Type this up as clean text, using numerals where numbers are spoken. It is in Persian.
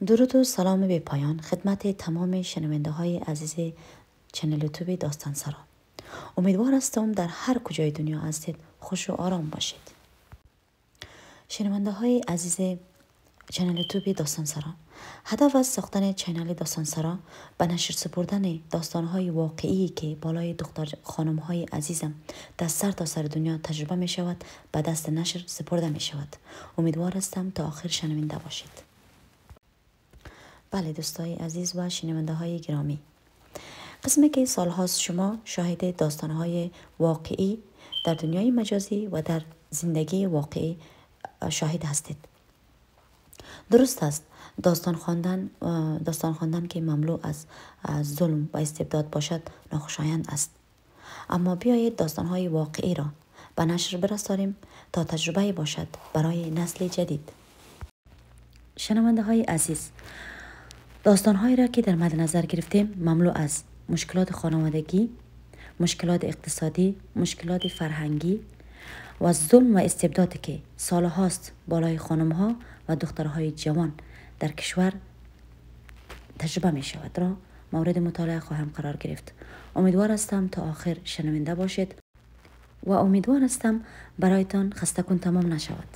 درود و سلام بی پایان خدمت تمام شنونده های عزیز چنل یوتیوب داستان سرا. امیدوار هستم در هر کجای دنیا هستید خوش و آرام باشید. شنونده های عزیز چنل یوتیوب داستان سرا، هدف از ساختن چنل داستان سرا به نشر سپردن داستان های واقعی که بالای دختر خانم های عزیزم در سر تا سر دنیا تجربه می شود به دست نشر سپرده می شود. امیدوار هستم تا آخر شنونده باشید. بله دوستای عزیز و شنونده های گرامی، قسمی که سالهاست شما شاهد داستانهای واقعی در دنیای مجازی و در زندگی واقعی شاهد هستید. درست است، داستان خواندن که مملو از ظلم و استبداد باشد ناخوشایند است. اما بیایید داستانهای واقعی را به نشر برسانیم تا تجربه باشد برای نسل جدید. شنونده های عزیز، داستانهایی را که در مد نظر گرفتیم مملو از مشکلات خانوادگی، مشکلات اقتصادی، مشکلات فرهنگی و ظلم و استبدادی که سالهاست بالای خانمها و دخترهای جوان در کشور تجربه می شود را مورد مطالعه خواهم قرار گرفت. امیدوار هستم تا آخر شنونده باشید و امیدوار هستم برایتان خسته‌کن تمام نشود.